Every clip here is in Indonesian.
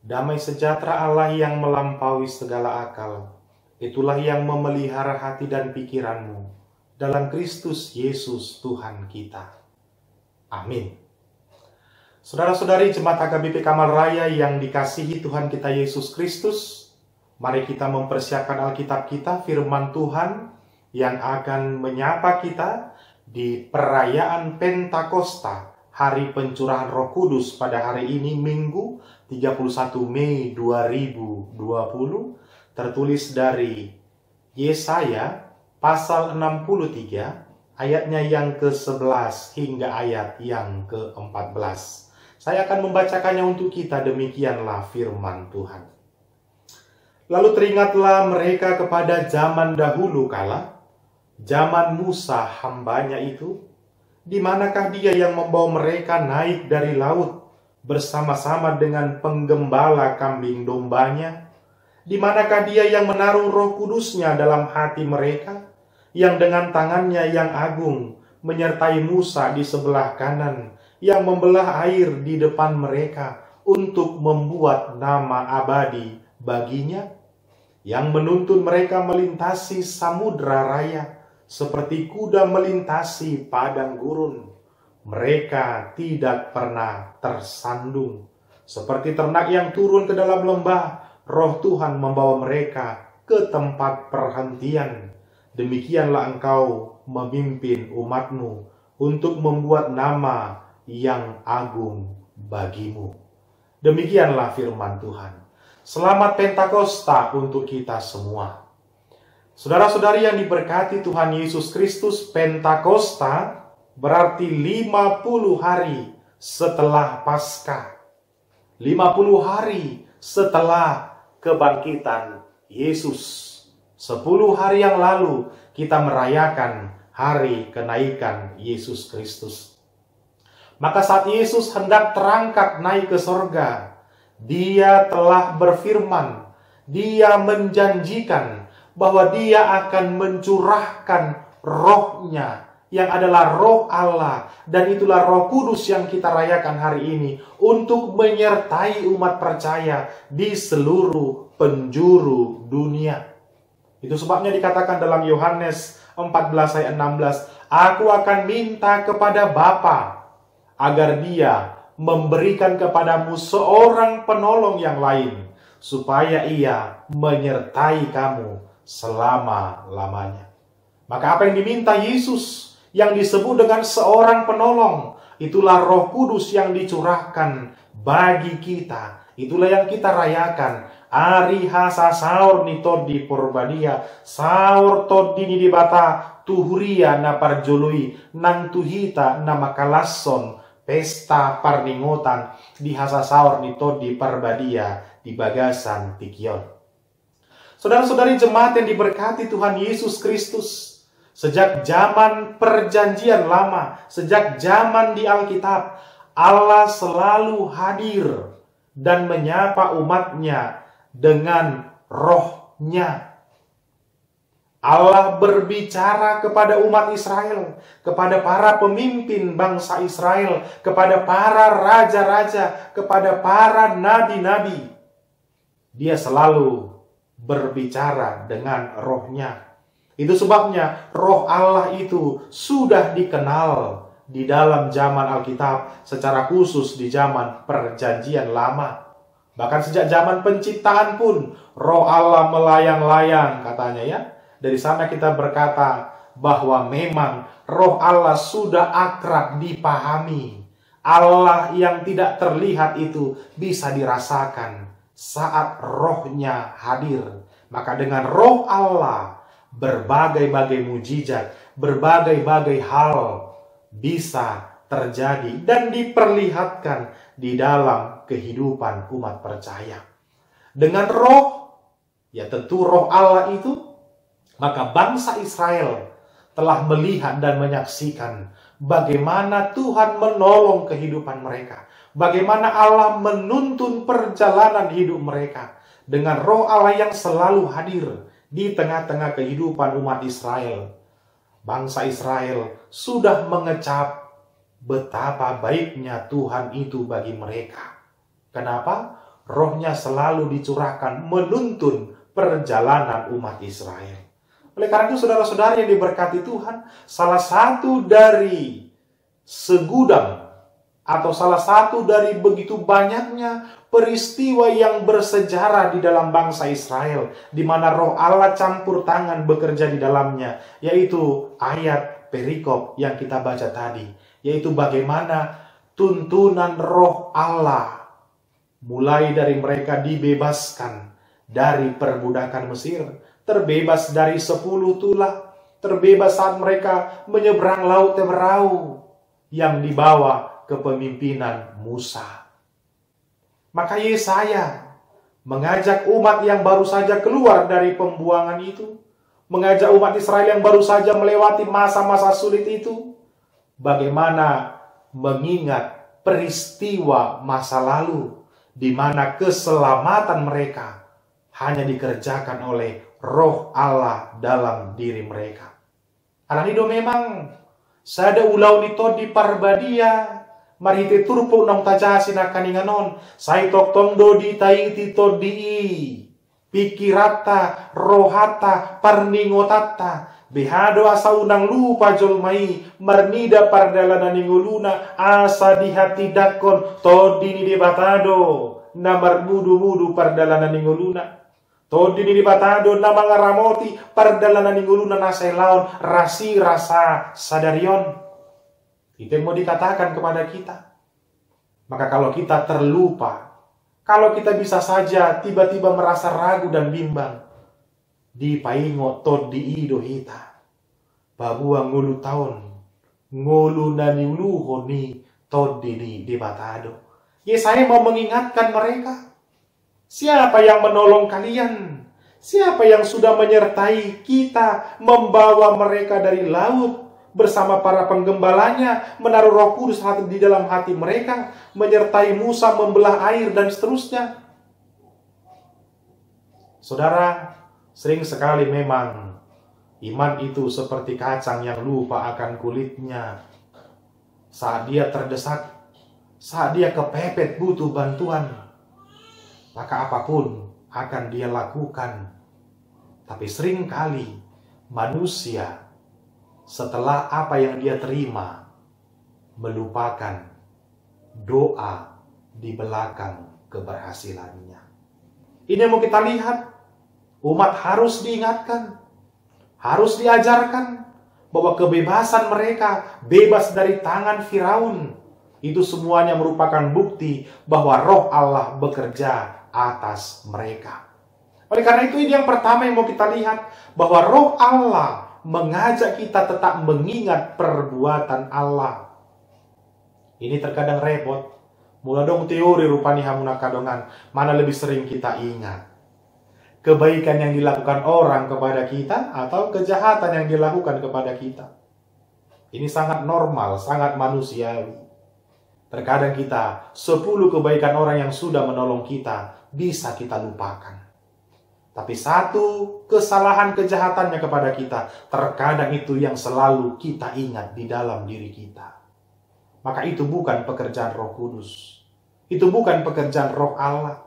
Damai sejahtera Allah yang melampaui segala akal, itulah yang memelihara hati dan pikiranmu dalam Kristus Yesus Tuhan kita. Amin. Saudara-saudari Jemaat HKBP Kamal Raya yang dikasihi Tuhan kita Yesus Kristus, mari kita mempersiapkan Alkitab kita, firman Tuhan yang akan menyapa kita di perayaan Pentakosta, hari pencurahan Roh Kudus pada hari ini, Minggu 31 Mei 2020, tertulis dari Yesaya pasal 63, ayatnya yang ke-11 hingga ayat yang ke-14. Saya akan membacakannya untuk kita, demikianlah firman Tuhan. Lalu teringatlah mereka kepada zaman dahulu kala, zaman Musa hambanya itu, di manakah dia yang membawa mereka naik dari laut bersama-sama dengan penggembala kambing dombanya? Di manakah dia yang menaruh Roh Kudusnya dalam hati mereka, yang dengan tangannya yang agung menyertai Musa di sebelah kanan, yang membelah air di depan mereka untuk membuat nama abadi baginya, yang menuntun mereka melintasi samudra raya seperti kuda melintasi padang gurun. Mereka tidak pernah tersandung. Seperti ternak yang turun ke dalam lembah, Roh Tuhan membawa mereka ke tempat perhentian. Demikianlah engkau memimpin umatmu untuk membuat nama yang agung bagimu. Demikianlah firman Tuhan. Selamat Pentakosta untuk kita semua. Saudara-saudari yang diberkati Tuhan Yesus Kristus, Pentakosta berarti 50 hari setelah Paskah. 50 hari setelah kebangkitan Yesus. 10 hari yang lalu kita merayakan hari kenaikan Yesus Kristus. Maka saat Yesus hendak terangkat naik ke sorga, dia telah berfirman, dia menjanjikan bahwa dia akan mencurahkan rohnya, yang adalah roh Allah, dan itulah Roh Kudus yang kita rayakan hari ini, untuk menyertai umat percaya di seluruh penjuru dunia. Itu sebabnya dikatakan dalam Yohanes 14 ayat 16, aku akan minta kepada Bapa agar dia memberikan kepadamu seorang penolong yang lain, supaya ia menyertai kamu selama-lamanya. Maka apa yang diminta Yesus, yang disebut dengan seorang penolong, itulah Roh Kudus yang dicurahkan bagi kita. Itulah yang kita rayakan. Ari hasa saur ni todi porbadia, saur todi ni dibata, tuhuria na parjolui, nang tuhita na makalasson, pesta parningotan di hasasaur nito di parbadia di bagasan tikion. Saudara-saudari jemaat yang diberkati Tuhan Yesus Kristus, sejak zaman perjanjian lama, sejak zaman di Alkitab, Allah selalu hadir dan menyapa umatnya dengan rohnya. Allah berbicara kepada umat Israel, kepada para pemimpin bangsa Israel, kepada para raja-raja, kepada para nabi-nabi. Dia selalu berbicara dengan rohnya. Itu sebabnya roh Allah itu sudah dikenal di dalam zaman Alkitab, secara khusus di zaman perjanjian lama. Bahkan sejak zaman penciptaan pun roh Allah melayang-layang, katanya ya. Dari sana kita berkata bahwa memang roh Allah sudah akrab dipahami. Allah yang tidak terlihat itu bisa dirasakan saat rohnya hadir. Maka dengan roh Allah, berbagai-bagai mujizat, berbagai-bagai hal bisa terjadi dan diperlihatkan di dalam kehidupan umat percaya. Dengan roh, ya tentu roh Allah itu, maka bangsa Israel telah melihat dan menyaksikan bagaimana Tuhan menolong kehidupan mereka. Bagaimana Allah menuntun perjalanan hidup mereka dengan roh Allah yang selalu hadir di tengah-tengah kehidupan umat Israel. Bangsa Israel sudah mengecap betapa baiknya Tuhan itu bagi mereka. Kenapa? Rohnya selalu dicurahkan menuntun perjalanan umat Israel. Oleh karena itu saudara-saudara yang diberkati Tuhan, salah satu dari segudang atau salah satu dari begitu banyaknya peristiwa yang bersejarah di dalam bangsa Israel, di mana Roh Allah campur tangan bekerja di dalamnya, yaitu ayat perikop yang kita baca tadi, yaitu bagaimana tuntunan Roh Allah mulai dari mereka dibebaskan dari perbudakan Mesir, terbebas dari 10 tulah, terbebas saat mereka menyeberang laut Teberau yang dibawa kepemimpinan Musa. Maka Yesaya mengajak umat yang baru saja keluar dari pembuangan itu, mengajak umat Israel yang baru saja melewati masa-masa sulit itu, bagaimana mengingat peristiwa masa lalu, di mana keselamatan mereka hanya dikerjakan oleh Roh Allah dalam diri mereka. Alanido memang sada ulau nito di parbadia, marite turpo nang tajasi na kaninganon, say toktong do di taiti to di pikirata, rohata, parningotata, behado asa unang lupa jolmai, marnida pardalanan ninguluna, asa di hati dakon, to di ni debatado, na marmudu-mudu pardalanan ninguluna. To di ni debatado na mga ramoti, pardalanan ninguluna na sa laon, rasi rasa sadarion. Itu yang mau dikatakan kepada kita. Maka kalau kita terlupa, kalau kita bisa saja tiba-tiba merasa ragu dan bimbang, di paingo to di ido hita, babua ngulu tahun, ngulu nani uluho ni to di debatado. Yesaya mau mengingatkan mereka, siapa yang menolong kalian? Siapa yang sudah menyertai kita, membawa mereka dari laut, bersama para penggembalanya, menaruh Roh Kudus di dalam hati mereka, menyertai Musa membelah air dan seterusnya. Saudara, sering sekali memang iman itu seperti kacang yang lupa akan kulitnya. Saat dia terdesak, saat dia kepepet butuh bantuan, maka apapun akan dia lakukan. Tapi sering kali manusia setelah apa yang dia terima, melupakan doa di belakang keberhasilannya. Ini yang mau kita lihat. Umat harus diingatkan, harus diajarkan bahwa kebebasan mereka, bebas dari tangan Firaun, itu semuanya merupakan bukti bahwa Roh Allah bekerja atas mereka. Oleh karena itu, ini yang pertama yang mau kita lihat, bahwa Roh Allah mengajak kita tetap mengingat perbuatan Allah. Ini terkadang repot. Mula dong teori rupani hamuna kadongan, mana lebih sering kita ingat? Kebaikan yang dilakukan orang kepada kita atau kejahatan yang dilakukan kepada kita? Ini sangat normal, sangat manusiawi. Terkadang kita 10 kebaikan orang yang sudah menolong kita bisa kita lupakan. Tapi 1 kesalahan kejahatannya kepada kita, terkadang itu yang selalu kita ingat di dalam diri kita. Maka itu bukan pekerjaan Roh Kudus. Itu bukan pekerjaan Roh Allah.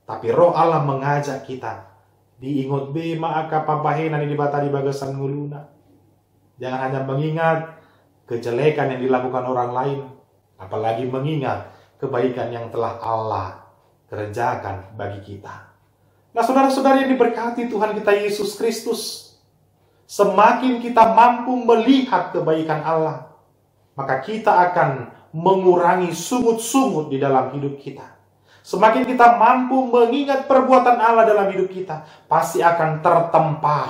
Tapi Roh Allah mengajak kita, diingot be maaka papahenan di bata di bagasan nguluna. Jangan hanya mengingat kejelekan yang dilakukan orang lain, apalagi mengingat kebaikan yang telah Allah kerjakan bagi kita. Nah, saudara-saudara yang diberkati Tuhan kita Yesus Kristus, semakin kita mampu melihat kebaikan Allah, maka kita akan mengurangi sungut-sungut di dalam hidup kita. Semakin kita mampu mengingat perbuatan Allah dalam hidup kita, pasti akan tertempah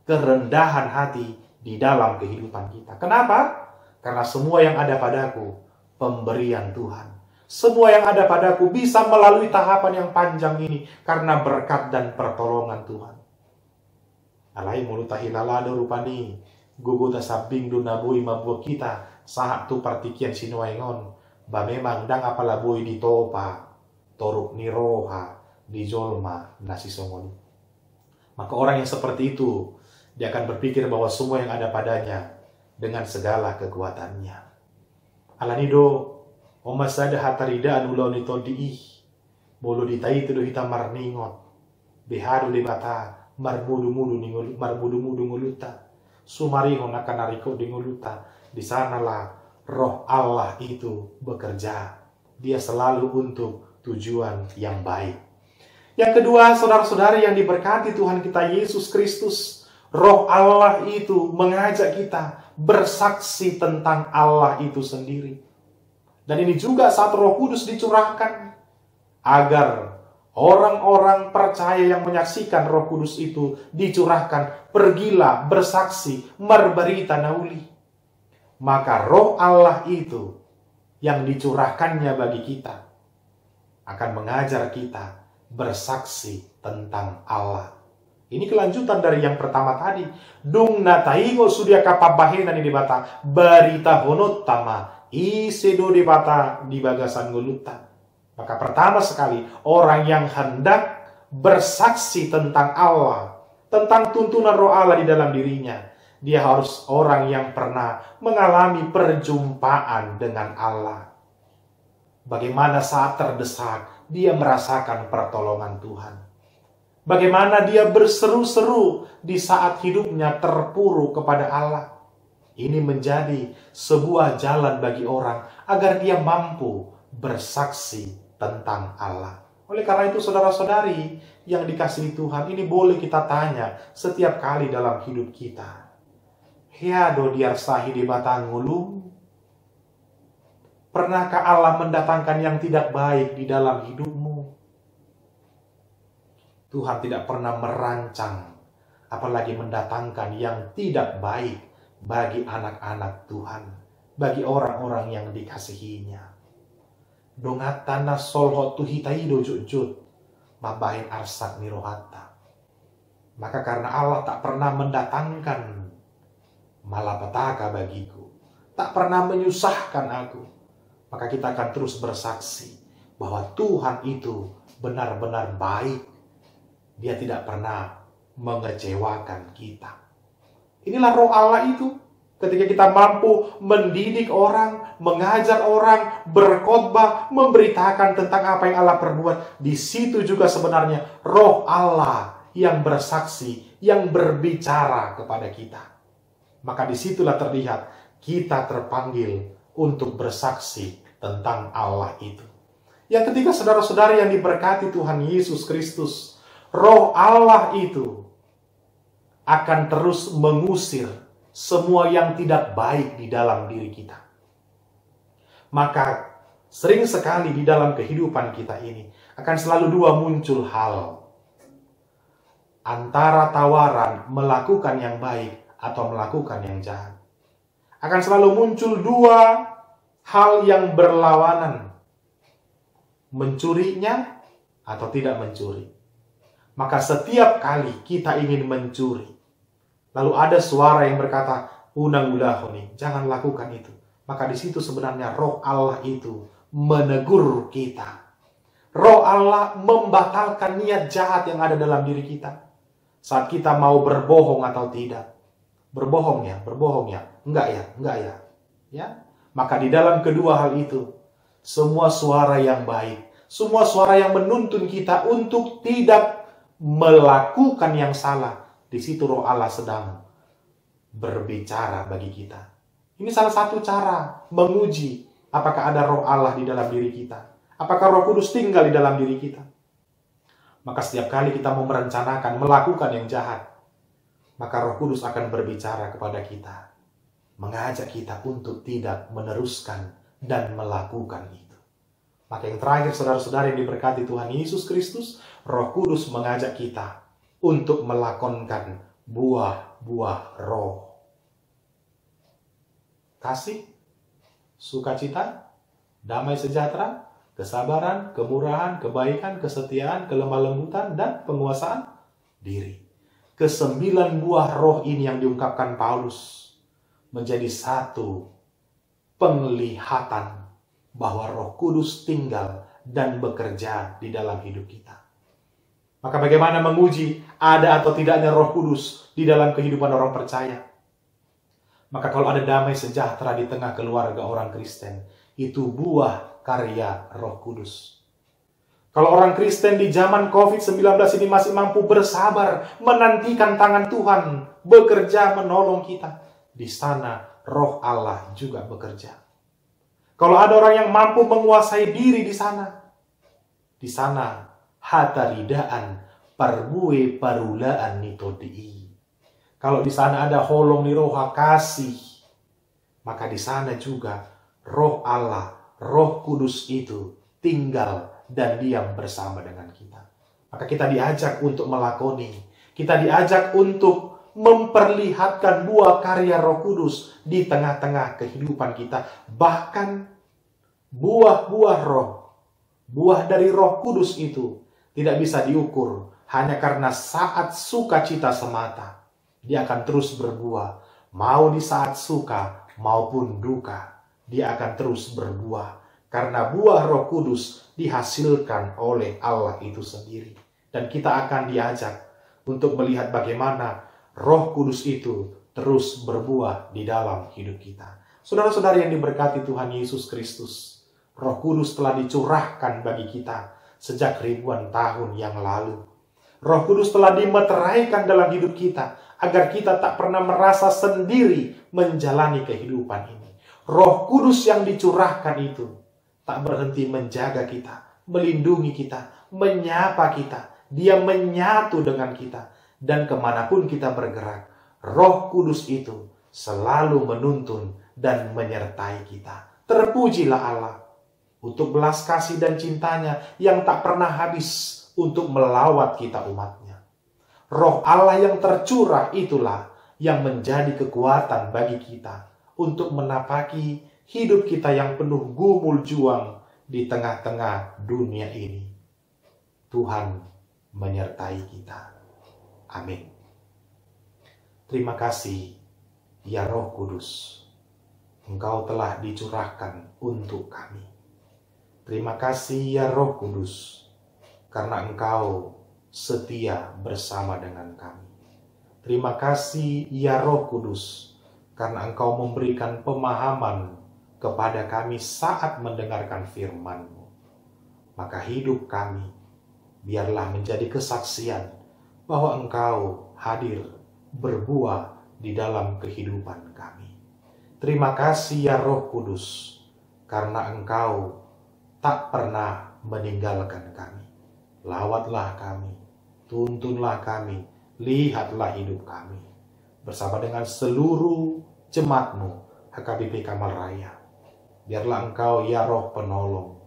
kerendahan hati di dalam kehidupan kita. Kenapa? Karena semua yang ada padaku, pemberian Tuhan. Semua yang ada padaku bisa melalui tahapan yang panjang ini karena berkat dan pertolongan Tuhan. Alai mulut tahilalado rupani guguta sabing dunabui mabuah kita saat tu partikian sinuaingon ba memang dang apalabui ditopa toruk niroha di jolma nasi songoni. Maka orang yang seperti itu, dia akan berpikir bahwa semua yang ada padanya dengan segala kekuatannya. Alanido omasada hatarida anulau nito diih. Bolo ditai itu hita marningot. Behadu di bata marmudu-mudu nguluta. Sumariho nakanariko di nguluta. Di sanalah roh Allah itu bekerja. Dia selalu untuk tujuan yang baik. Yang kedua, saudara-saudari yang diberkati Tuhan kita Yesus Kristus, roh Allah itu mengajak kita bersaksi tentang Allah itu sendiri. Dan ini juga saat Roh Kudus dicurahkan agar orang-orang percaya yang menyaksikan Roh Kudus itu dicurahkan, pergilah bersaksi, berberita nauli. Maka roh Allah itu yang dicurahkannya bagi kita akan mengajar kita bersaksi tentang Allah. Ini kelanjutan dari yang pertama tadi. Dung nataigo sudia kapabahena di bata barita honot tama isedo di bata di bagasan guluta. Maka pertama sekali orang yang hendak bersaksi tentang Allah, tentang tuntunan roh Allah di dalam dirinya, dia harus orang yang pernah mengalami perjumpaan dengan Allah. Bagaimana saat terdesak dia merasakan pertolongan Tuhan. Bagaimana dia berseru-seru di saat hidupnya terpuruk kepada Allah. Ini menjadi sebuah jalan bagi orang agar dia mampu bersaksi tentang Allah. Oleh karena itu saudara-saudari yang dikasihi Tuhan, ini boleh kita tanya setiap kali dalam hidup kita. Hiado diarsahi di batang ngulung. Pernahkah Allah mendatangkan yang tidak baik di dalam hidupmu? Tuhan tidak pernah merancang, apalagi mendatangkan yang tidak baik bagi anak-anak Tuhan, bagi orang-orang yang dikasihinya. Dongatana solho tuhitaido jujut, mabahin arsak nirohata. Maka karena Allah tak pernah mendatangkan malapetaka bagiku, tak pernah menyusahkan aku, maka kita akan terus bersaksi bahwa Tuhan itu benar-benar baik. Dia tidak pernah mengecewakan kita. Inilah roh Allah itu. Ketika kita mampu mendidik orang, mengajar orang, berkhotbah, memberitakan tentang apa yang Allah perbuat. Di situ juga sebenarnya roh Allah yang bersaksi, yang berbicara kepada kita. Maka disitulah terlihat kita terpanggil untuk bersaksi tentang Allah itu. Yang ketiga, saudara-saudari yang diberkati Tuhan Yesus Kristus, roh Allah itu akan terus mengusir semua yang tidak baik di dalam diri kita. Maka sering sekali di dalam kehidupan kita ini akan selalu dua muncul hal. Antara tawaran melakukan yang baik atau melakukan yang jahat. Akan selalu muncul dua hal yang berlawanan. Mencurinya atau tidak mencuri. Maka setiap kali kita ingin mencuri, lalu ada suara yang berkata, unang ulahoni, jangan lakukan itu. Maka di situ sebenarnya roh Allah itu menegur kita. Roh Allah membatalkan niat jahat yang ada dalam diri kita. Saat kita mau berbohong atau tidak. Berbohong ya, enggak ya. Ya, maka di dalam kedua hal itu, semua suara yang baik, semua suara yang menuntun kita untuk tidak melakukan yang salah, di situ roh Allah sedang berbicara bagi kita. Ini salah satu cara menguji apakah ada roh Allah di dalam diri kita. Apakah Roh Kudus tinggal di dalam diri kita. Maka setiap kali kita mau merencanakan melakukan yang jahat, maka Roh Kudus akan berbicara kepada kita, mengajak kita untuk tidak meneruskan dan melakukan itu. Maka yang terakhir, saudara-saudara yang diberkati Tuhan Yesus Kristus, Roh Kudus mengajak kita untuk melakonkan buah-buah roh. Kasih, sukacita, damai sejahtera, kesabaran, kemurahan, kebaikan, kesetiaan, kelemah lembutan, dan penguasaan diri. Kesembilan buah roh ini yang diungkapkan Paulus menjadi satu penglihatan bahwa Roh Kudus tinggal dan bekerja di dalam hidup kita. Maka bagaimana menguji ada atau tidaknya Roh Kudus di dalam kehidupan orang percaya? Maka kalau ada damai sejahtera di tengah keluarga orang Kristen, itu buah karya Roh Kudus. Kalau orang Kristen di zaman COVID-19 ini masih mampu bersabar, menantikan tangan Tuhan, bekerja menolong kita, di sana Roh Allah juga bekerja. Kalau ada orang yang mampu menguasai diri di sana hataridaan parbue parulaan nitodii. Kalau di sana ada holong ni roha kasih, maka di sana juga Roh Allah, Roh Kudus itu tinggal dan diam bersama dengan kita. Maka kita diajak untuk melakoni, kita diajak untuk memperlihatkan buah karya Roh Kudus di tengah-tengah kehidupan kita. Bahkan buah-buah roh, buah dari Roh Kudus itu tidak bisa diukur hanya karena saat sukacita semata. Dia akan terus berbuah, mau di saat suka maupun duka. Dia akan terus berbuah, karena buah Roh Kudus dihasilkan oleh Allah itu sendiri. Dan kita akan diajak untuk melihat bagaimana Roh Kudus itu terus berbuah di dalam hidup kita. Saudara-saudari yang diberkati Tuhan Yesus Kristus, Roh Kudus telah dicurahkan bagi kita sejak ribuan tahun yang lalu. Roh Kudus telah dimeteraikan dalam hidup kita, agar kita tak pernah merasa sendiri menjalani kehidupan ini. Roh Kudus yang dicurahkan itu tak berhenti menjaga kita, melindungi kita, menyapa kita. Dia menyatu dengan kita. Dan kemanapun kita bergerak, Roh Kudus itu selalu menuntun dan menyertai kita. Terpujilah Allah untuk belas kasih dan cintanya yang tak pernah habis untuk melawat kita umatnya. Roh Allah yang tercurah itulah yang menjadi kekuatan bagi kita untuk menapaki hidup kita yang penuh gumul juang di tengah-tengah dunia ini. Tuhan menyertai kita. Amin. Terima kasih, ya Roh Kudus. Engkau telah dicurahkan untuk kami. Terima kasih, ya Roh Kudus, karena Engkau setia bersama dengan kami. Terima kasih, ya Roh Kudus, karena Engkau memberikan pemahaman kepada kami saat mendengarkan firman-Mu. Maka hidup kami biarlah menjadi kesaksian bahwa Engkau hadir berbuah di dalam kehidupan kami. Terima kasih, ya Roh Kudus, karena Engkau tak pernah meninggalkan kami. Lawatlah kami, tuntunlah kami, lihatlah hidup kami bersama dengan seluruh jemaat-Mu HKBP Kamal Raya. Biarlah Engkau, ya Roh Penolong,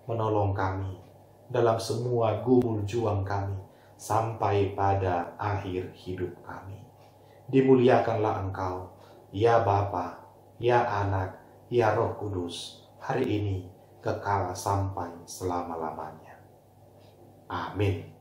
menolong kami dalam semua gumul juang kami sampai pada akhir hidup kami. Dimuliakanlah Engkau, ya Bapa, ya Anak, ya Roh Kudus, hari ini kekal sampai selama-lamanya. Amin.